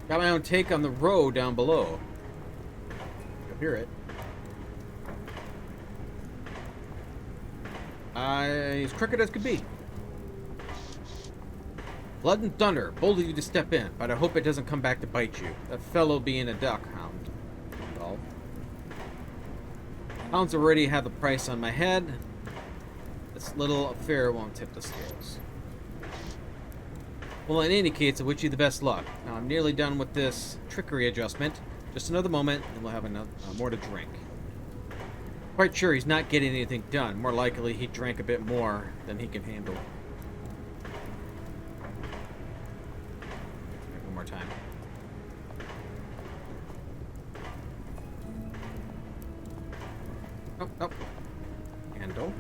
Got my own take on the row down below. You'll hear it. As crooked as could be. Blood and thunder, bold of you to step in, but I hope it doesn't come back to bite you. That fellow being a duck hound. Well, hounds already have the price on my head. This little affair won't tip the scales. Well, in any case, I wish you the best luck. Now, I'm nearly done with this trickery adjustment. Just another moment, and we'll have more to drink. Quite sure he's not getting anything done. More likely, he drank a bit more than he can handle. One more time. Oh, oh. Handle.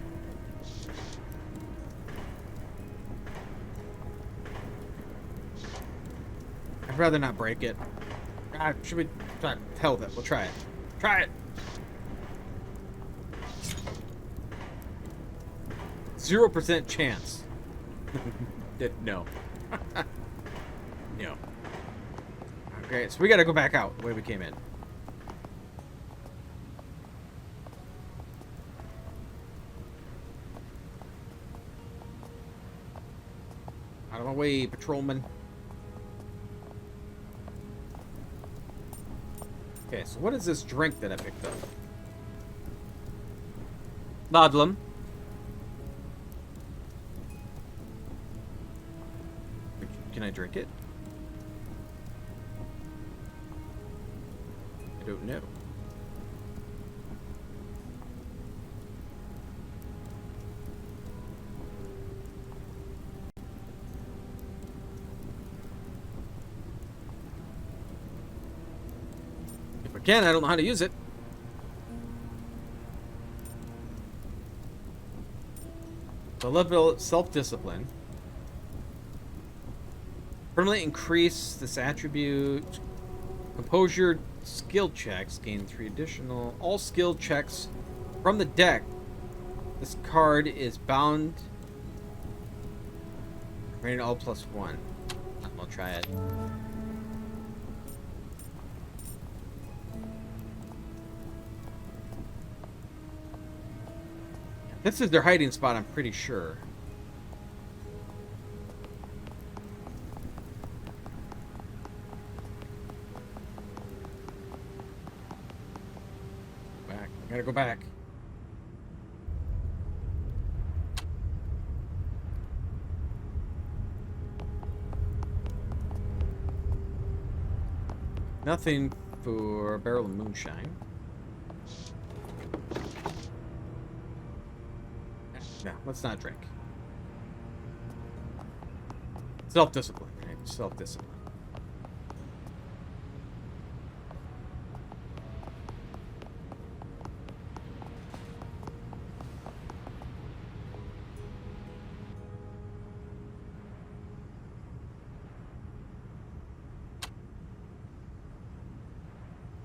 I'd rather not break it. Should we try? Hell with it. We'll try it. Try it. 0% chance. No. No. Okay, so we gotta go back out the way we came in. Out of my way, patrolman. Okay, so what is this drink that I picked up? Laudanum. Can I drink it? I don't know. If I can, I don't know how to use it. The level self-discipline. Permanently increase this attribute. Composure skill checks. Gain 3 additional. All skill checks from the deck. This card is bound. Rated all +1. I'll try it. This is their hiding spot, I'm pretty sure. Back. I gotta go back. Nothing for a barrel of moonshine. No, let's not drink. Self-discipline, right? Self-discipline.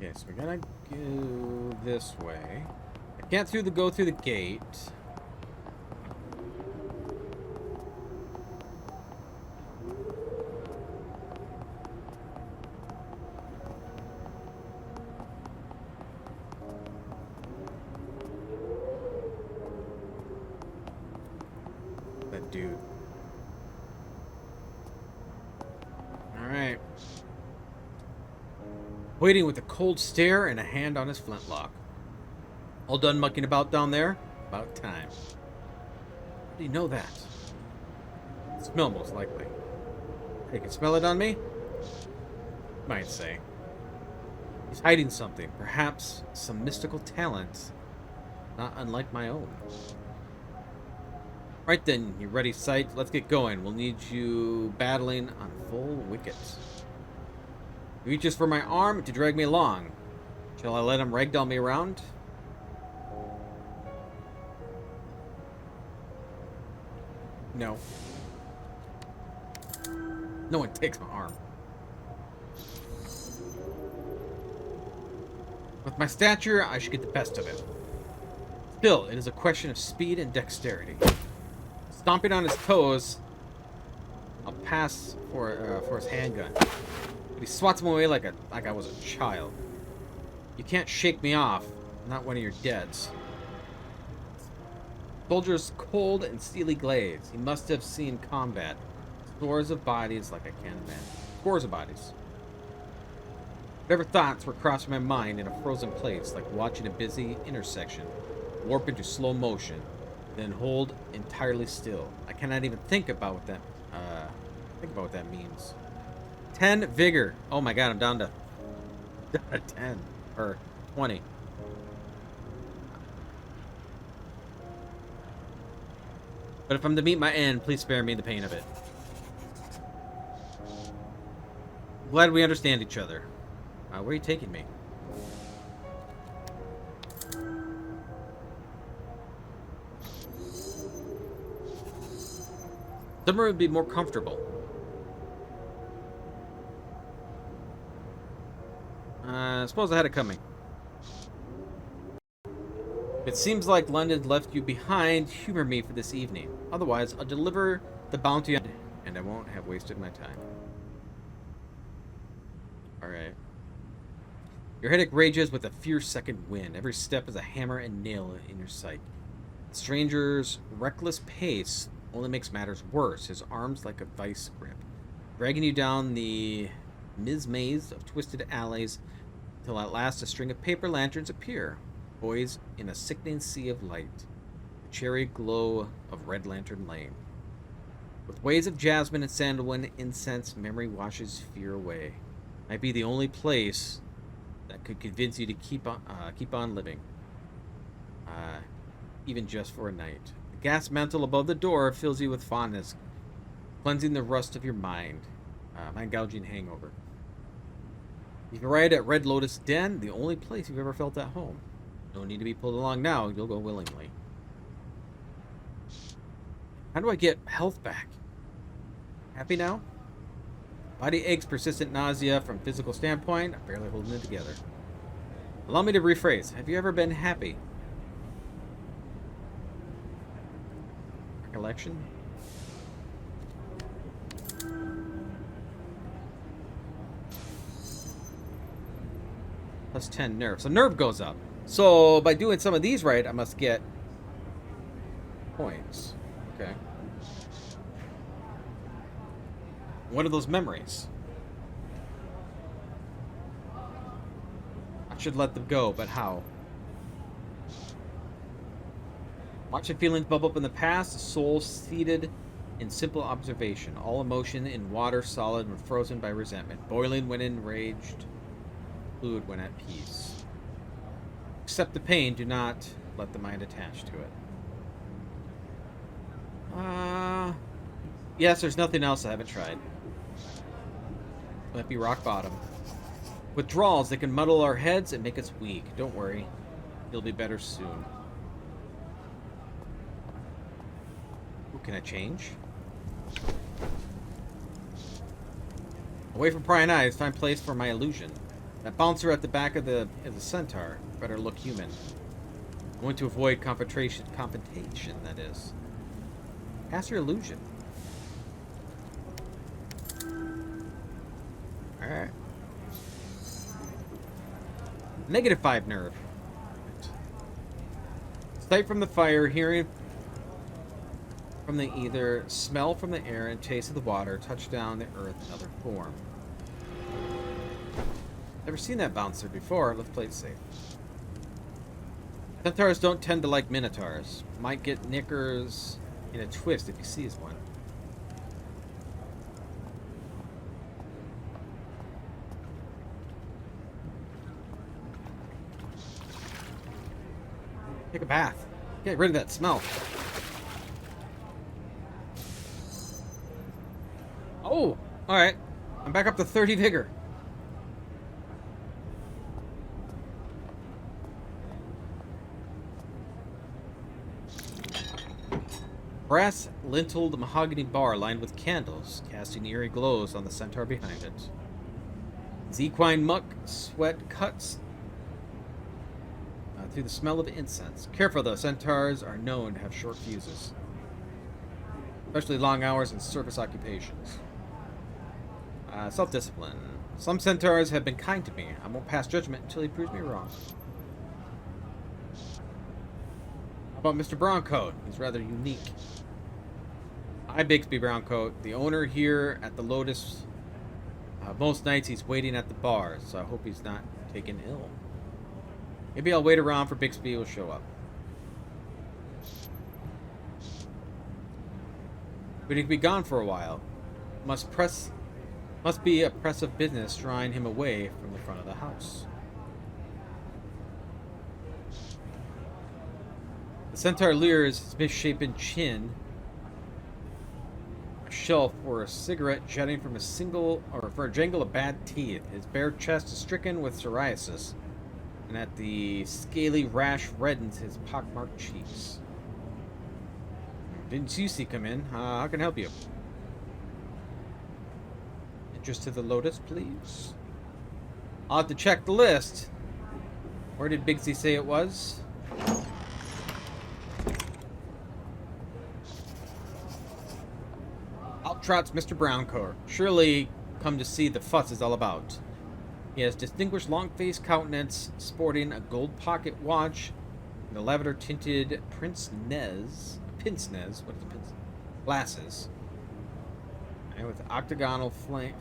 Okay, so we gotta go this way. I can't go through the gate. That dude. Alright. Waiting with a cold stare and a hand on his flintlock. All done mucking about down there? About time. How do you know that? Smell, most likely. You can smell it on me? Might say. He's hiding something. Perhaps some mystical talent. Not unlike my own. Right then, you ready, sight? Let's get going. We'll need you battling on full wicket. He reaches for my arm to drag me along. Shall I let him ragdoll me around? No. No one takes my arm. With my stature, I should get the best of it. Still, it is a question of speed and dexterity. Stomping on his toes, I'll pass for his handgun. But he swats him away like I was a child. You can't shake me off. I'm not one of your deads. Soldier's cold and steely glaze. He must have seen combat. Scores of bodies like I can't imagine. Scores of bodies. Whatever thoughts were crossing my mind in a frozen place, like watching a busy intersection warp into slow motion, then hold entirely still. I cannot even think about what that means. 10 vigor. Oh my god, I'm down to 10 or 20. But if I'm to meet my end, please spare me the pain of it. Glad we understand each other. Where are you taking me? Somewhere would be more comfortable. I suppose I had it coming. It seems like London left you behind. Humor me for this evening. Otherwise, I'll deliver the bounty and I won't have wasted my time. Alright. Your headache rages with a fierce second wind. Every step is a hammer and nail in your sight. The stranger's reckless pace only makes matters worse. His arms like a vice grip, dragging you down the maze of twisted alleys until at last a string of paper lanterns appear, poised in a sickening sea of light. The cherry glow of Red Lantern Lane. With waves of jasmine and sandalwood incense, memory washes fear away. Might be the only place that could convince you to keep on living, even just for a night. The gas mantle above the door fills you with fondness, cleansing the rust of your mind gouging hangover. You've arrived at Red Lotus Den, the only place you've ever felt at home. No need to be pulled along now, you'll go willingly. How do I get health back? Happy now? Body aches, persistent nausea from physical standpoint. I'm barely holding it together. Allow me to rephrase. Have you ever been happy? Recollection? Plus 10 nerve. So nerve goes up. So by doing some of these right, I must get points. Okay. What are those memories? I should let them go, but how? Watching feelings bubble up in the past, a soul seated in simple observation. All emotion in water, solid when frozen by resentment. Boiling when enraged, fluid when at peace. Accept the pain, do not let the mind attach to it. Yes, there's nothing else I haven't tried. Might be rock bottom. Withdrawals, they can muddle our heads and make us weak. Don't worry. You'll be better soon. Ooh, can I change? Away from prying eyes, time place for my illusion. That bouncer at the back of the centaur better look human. I'm going to avoid confrontation, that is. Cast your illusion. Alright. -5 nerve. Sight from the fire, hearing from the ether, smell from the air, and taste of the water, touch down the earth in other form. Never seen that bouncer before. Let's play it safe. Centaurs don't tend to like minotaurs. Might get knickers in a twist if he sees one. Take a bath. Get rid of that smell. Oh, alright. I'm back up to 30 vigor. Brass linteled mahogany bar lined with candles, casting eerie glows on the centaur behind it. His equine muck sweat cuts through the smell of incense. Careful though, centaurs are known to have short fuses, especially long hours and surface occupations. Self-discipline. Some centaurs have been kind to me. I won't pass judgment until he proves me wrong. How about Mr. Browncoat? He's rather unique. Hi, Bixby Browncoat, the owner here at the Lotus. Most nights he's waiting at the bar, so I hope he's not taken ill. Maybe I'll wait around for Bixby will show up. But he could be gone for a while. Must be a press of business drawing him away from the front of the house. The centaur leers his misshapen chin. A shelf or a cigarette jutting from for a jangle of bad teeth. His bare chest is stricken with psoriasis, and at the scaly rash reddens his pockmarked cheeks. Didn't you see come in? How can I help you? Interest to the Lotus, please? I'll have to check the list. Where did Bigsy say it was? Out trots Mr. Browncoat. Surely come to see the fuss is all about. He has distinguished long-faced countenance, sporting a gold pocket watch and a lavender-tinted pince nez, what is pince? Glasses. And with octagonal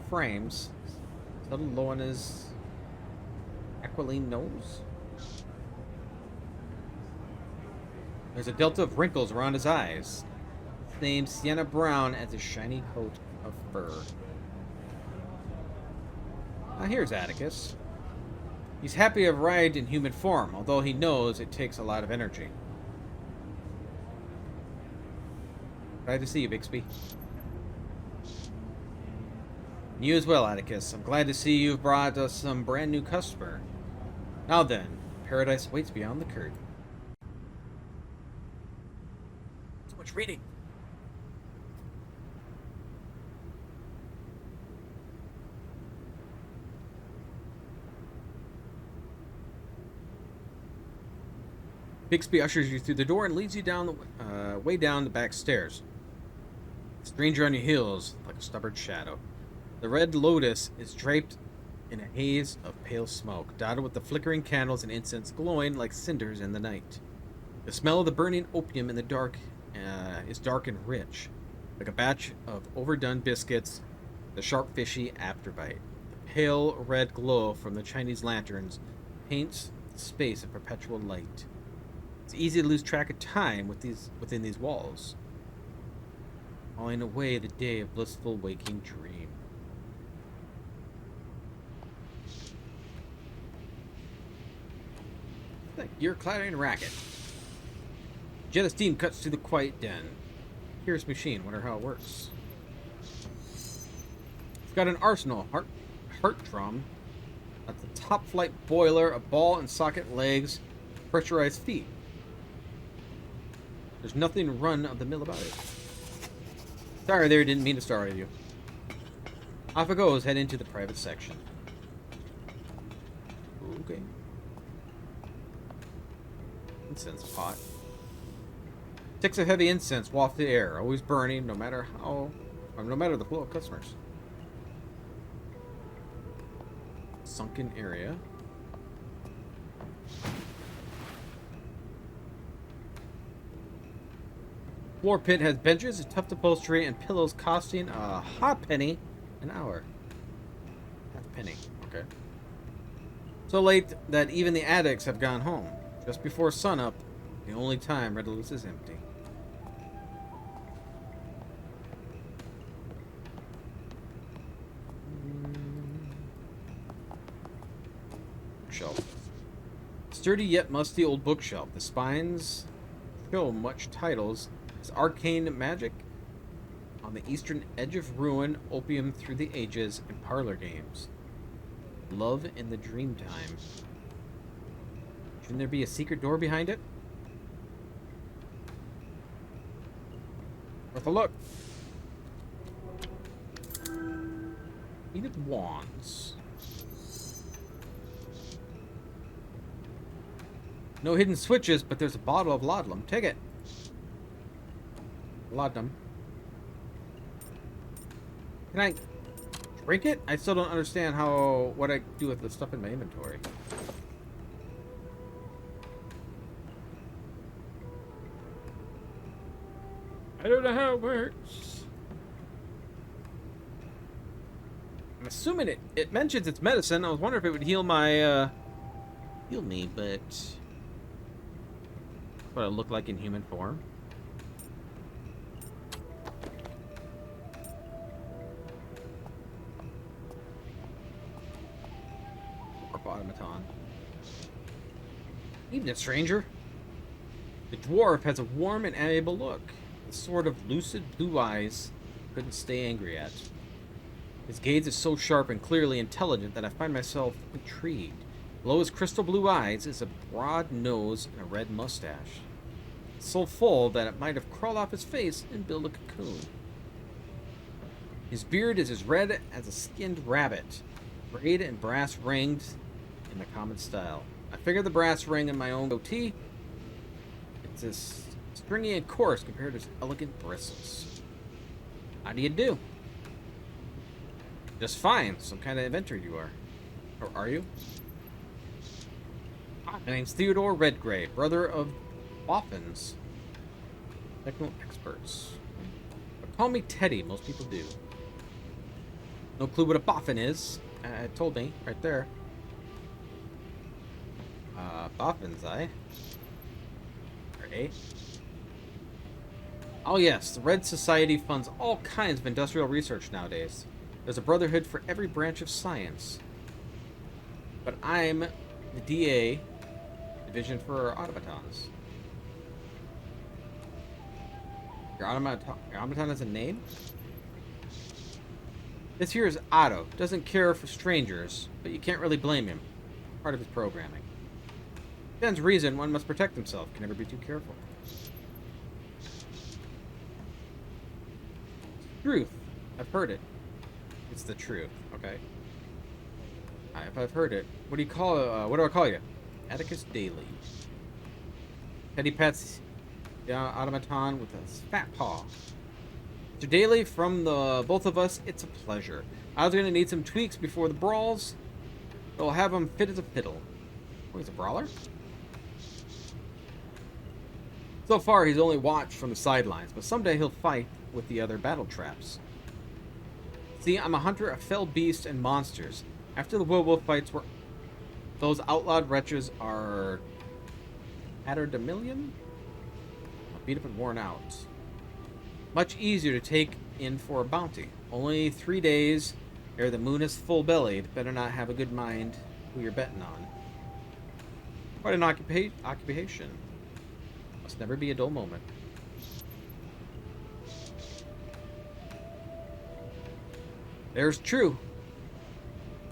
frames, subtle low on his aquiline nose. There's a delta of wrinkles around his eyes. Same sienna brown as his shiny coat of fur. Now here's Atticus. He's happy to have arrived in human form, although he knows it takes a lot of energy. Glad to see you, Bixby. And you as well, Atticus. I'm glad to see you've brought us some brand new customer. Now then, paradise waits beyond the curtain. So much reading. Bixby ushers you through the door and leads you down the way down the back stairs. Stranger on your heels, like a stubborn shadow. The Red Lotus is draped in a haze of pale smoke, dotted with the flickering candles and incense glowing like cinders in the night. The smell of the burning opium in the dark is dark and rich, like a batch of overdone biscuits, the sharp fishy afterbite. The pale red glow from the Chinese lanterns paints the space of perpetual light. It's easy to lose track of time within these walls, hauling away the day of blissful waking dream. That gear-clattering racket. Jet of steam cuts through the quiet den. Curious machine. Wonder how it works. It's got an arsenal. Heart drum. That's a top flight boiler, a ball and socket legs, pressurized feet. There's nothing run of the mill about it. Sorry there, didn't mean to startle you. Off it goes, head into the private section. Okay. Incense pot. Sticks of heavy incense waft the air, always burning, no matter the flow of customers. Sunken area. Floor pit has benches, tough upholstery, and pillows costing a hot penny an hour. Half a penny, okay. So late that even the addicts have gone home. Just before sunup, the only time Red Lotus is empty. Shelf. Sturdy yet musty old bookshelf. The spines show much titles. It's arcane magic on the eastern edge of ruin, opium through the ages, and parlor games. Love in the dream time. Shouldn't there be a secret door behind it? Worth a look. Needed wands. No hidden switches, but there's a bottle of laudanum. Take it. Laudanum. Can I Break it? I still don't understand what I do with the stuff in my inventory. I don't know how it works. I'm assuming it mentions it's medicine. I was wondering if it would heal my, heal me, but... what I look like in human form. Automaton. Evening, stranger. The dwarf has a warm and amiable look. The sort of lucid blue eyes couldn't stay angry at. His gaze is so sharp and clearly intelligent that I find myself intrigued. Below his crystal blue eyes is a broad nose and a red mustache. So full that it might have crawled off his face and built a cocoon. His beard is as red as a skinned rabbit, braid and brass ringed in the common style. I figure the brass ring in my own goatee. It's as stringy and coarse compared to his elegant bristles. How do you do? Just fine. Some kind of inventor you are. Or are you? My name's Theodore Redgrave, brother of Boffins. Technical experts. But call me Teddy, most people do. No clue what a boffin is. It told me right there. Boffins, eh? Or eh? Oh yes, the Red Society funds all kinds of industrial research nowadays. There's a brotherhood for every branch of science. But I'm the DA, Division for Automatons. Your automaton has a name? This here is Otto. Doesn't care for strangers, but you can't really blame him. Part of his programming. Stands reason one must protect himself. Can never be too careful. Truth. I've heard it. It's the truth. Okay. If I've heard it, what do you call? What do I call you? Atticus Daly. Teddy pats the automaton with a fat paw. Mr. Daly, from the both of us, it's a pleasure. I was going to need some tweaks before the brawls. But I'll have him fit as a fiddle. Oh, he's a brawler? So far, he's only watched from the sidelines, but someday he'll fight with the other battle traps. See, I'm a hunter of fell beasts and monsters. After the werewolf fights, those outlawed wretches are Patterdemillion? Beat up and worn out. Much easier to take in for a bounty. Only 3 days ere the moon is full-bellied. Better not have a good mind who you're betting on. Quite an occupation. Must never be a dull moment. There's true.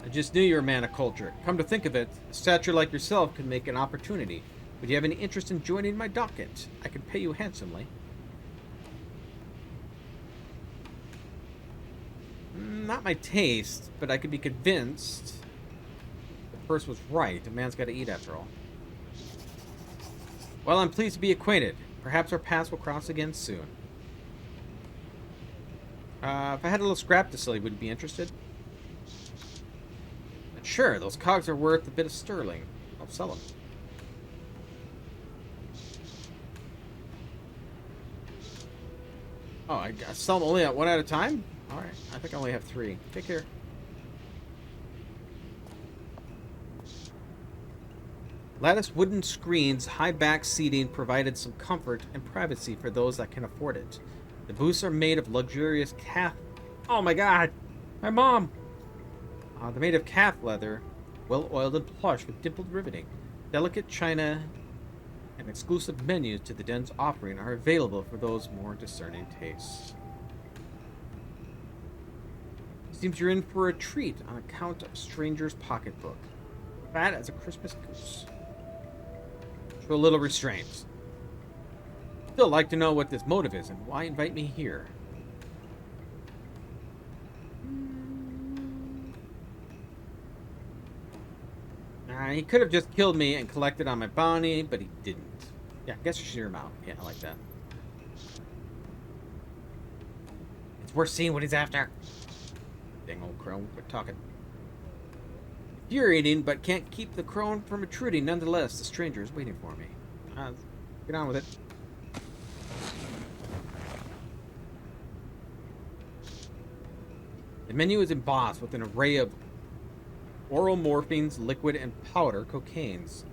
I just knew you were a man of culture. Come to think of it, a stature like yourself could make an opportunity. Would you have any interest in joining my docket? I could pay you handsomely. Not my taste, but I could be convinced the purse was right. A man's got to eat after all. Well, I'm pleased to be acquainted. Perhaps our paths will cross again soon. If I had a little scrap to sell you, would you be interested? Sure, those cogs are worth a bit of sterling. I'll sell them. Oh, I sell them only at one at a time? Alright, I think I only have 3. Take care. Lattice wooden screens, high back seating provided some comfort and privacy for those that can afford it. The booths are made of luxurious calf... Oh my god! My mom! They're made of calf leather, well oiled and plush with dimpled riveting. Delicate china and exclusive menus to the den's offering are available for those more discerning tastes. Seems you're in for a treat on account of a stranger's pocketbook. Fat as a Christmas goose. Show a little restraint. Still like to know what this motive is and why invite me here. He could have just killed me and collected on my bounty, but he didn't. Yeah, I guess you should hear him out. Yeah, I like that. It's worth seeing what he's after. Dang old crone, quit talking. Infuriating, but can't keep the crone from intruding. Nonetheless, the stranger is waiting for me. Get on with it. The menu is embossed with an array of oral morphines, liquid and powder cocaines.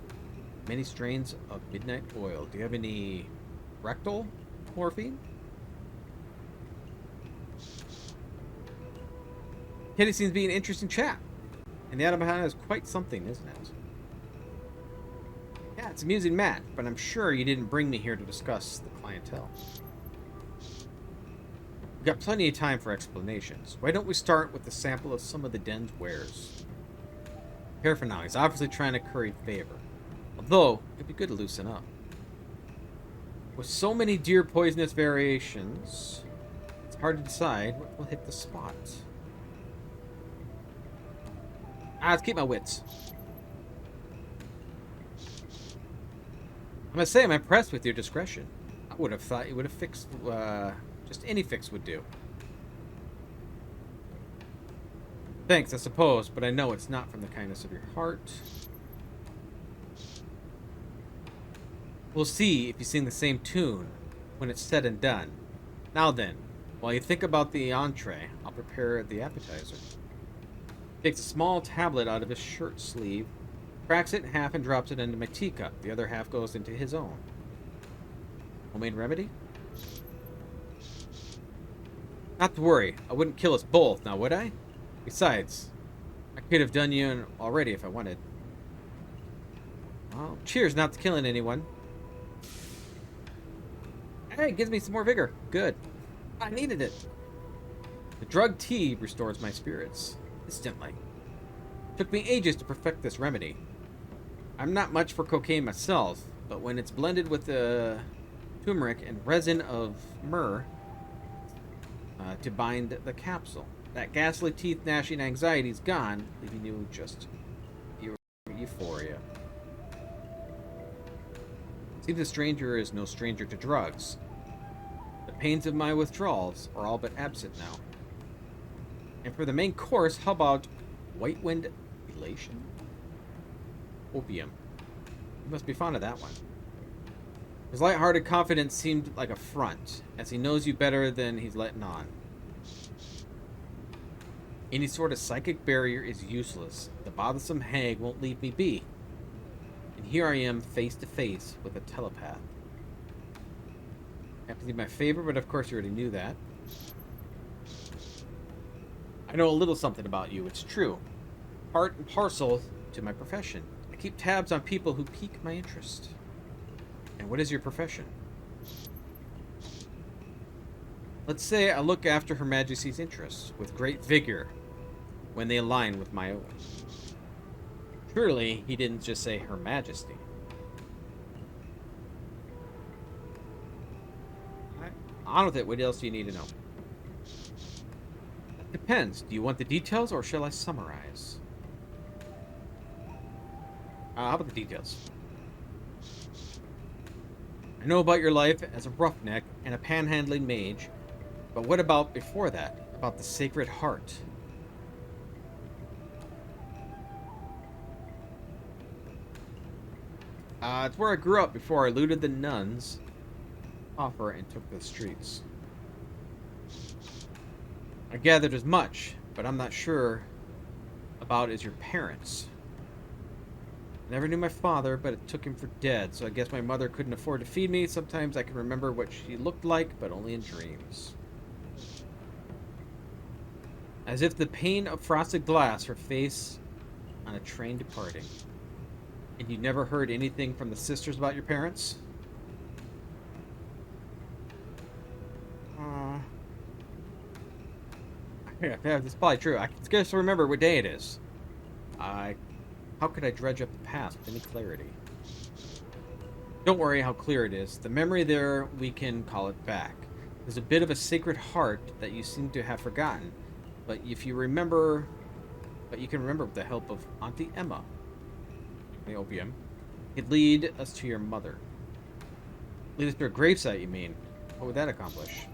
Many strains of midnight oil. Do you have any rectal morphine? Kitty seems to be an interesting chap. And the Adamahana is quite something, isn't it? Yeah, it's amusing match, but I'm sure you didn't bring me here to discuss the clientele. We've got plenty of time for explanations. Why don't we start with a sample of some of the den's wares? Careful now, he's obviously trying to curry favor. Although, it'd be good to loosen up. With so many deer poisonous variations, it's hard to decide what will hit the spot. Let's keep my wits. I must say I'm impressed with your discretion. I would have thought you would have fixed, just any fix would do. Thanks, I suppose, but I know it's not from the kindness of your heart. We'll see if you sing the same tune when it's said and done. Now then, while you think about the entree, I'll prepare the appetizer. He takes a small tablet out of his shirt sleeve, cracks it in half and drops it into my teacup. The other half goes into his own. Homemade remedy? Not to worry, I wouldn't kill us both, now would I? Besides, I could have done you in already if I wanted. Well, cheers not to killing anyone. Hey, it gives me some more vigor. Good. I needed it. The drug tea restores my spirits. Instantly. Took me ages to perfect this remedy. I'm not much for cocaine myself, but when it's blended with the turmeric and resin of myrrh to bind the capsule, that ghastly teeth gnashing anxiety's gone, leaving you just euphoria. Seems the stranger is no stranger to drugs. The pains of my withdrawals are all but absent now. And for the main course, how about white wind elation? Opium. You must be fond of that one. His light-hearted confidence seemed like a front, as he knows you better than he's letting on. Any sort of psychic barrier is useless. The bothersome hag won't leave me be. And here I am, face to face with a telepath. Happens to be my favorite, but of course you already knew that. I know a little something about you, it's true. Part and parcel to my profession. I keep tabs on people who pique my interest. And what is your profession? Let's say I look after Her Majesty's interests with great vigor when they align with my own. Surely he didn't just say Her Majesty. On with it. What else do you need to know? That depends. Do you want the details or shall I summarize? How about the details? I know about your life as a roughneck and a panhandling mage, but what about before that? About the Sacred Heart? It's where I grew up before I looted the nuns' offer and took the streets. I gathered as much, but I'm not sure about is your parents. I never knew my father, but it took him for dead, so I guess my mother couldn't afford to feed me. Sometimes I can remember what she looked like, but only in dreams. As if the pane of frosted glass, her face on a train departing. And you never heard anything from the sisters about your parents? Yeah, that's probably true. I can scarcely remember what day it is. How could I dredge up the past with any clarity? Don't worry how clear it is. The memory there, we can call it back. There's a bit of a Sacred Heart that you seem to have forgotten, but if you remember, you can remember with the help of Auntie Emma, the opium, it'd lead us to your mother. Lead us to her gravesite, you mean? What would that accomplish?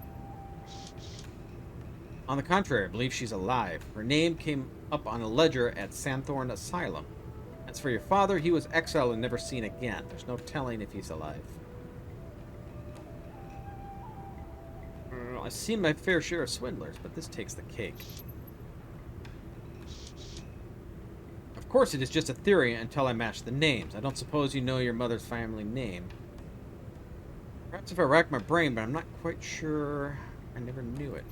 On the contrary, I believe she's alive. Her name came up on a ledger at Sandthorn Asylum. As for your father, he was exiled and never seen again. There's no telling if he's alive. I've seen my fair share of swindlers, but this takes the cake. Of course, it is just a theory until I match the names. I don't suppose you know your mother's family name. Perhaps if I rack my brain, but I'm not quite sure. I never knew it.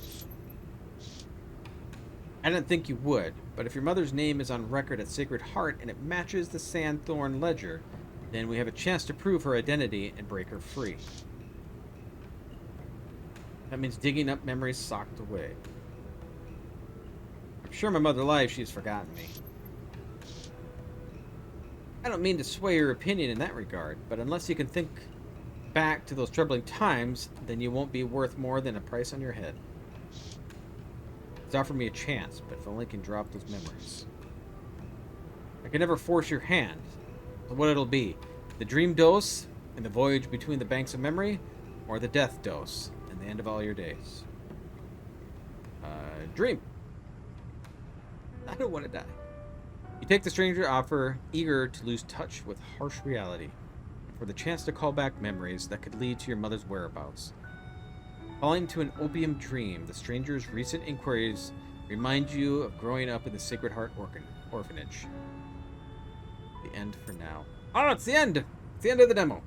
I didn't think you would, but if your mother's name is on record at Sacred Heart and it matches the Sandthorn ledger, then we have a chance to prove her identity and break her free. That means digging up memories socked away. I'm sure my mother lies, she's forgotten me. I don't mean to sway your opinion in that regard, but unless you can think back to those troubling times, then you won't be worth more than a price on your head. It's offered me a chance, but if only I can drop those memories. I can never force your hand. So what it'll be, the dream dose and the voyage between the banks of memory, or the death dose and the end of all your days. Dream. I don't want to die. You take the stranger offer, eager to lose touch with harsh reality, for the chance to call back memories that could lead to your mother's whereabouts. Falling to an opium dream, the stranger's recent inquiries remind you of growing up in the Sacred Heart orphanage. The end for now. Oh, it's the end! It's the end of the demo.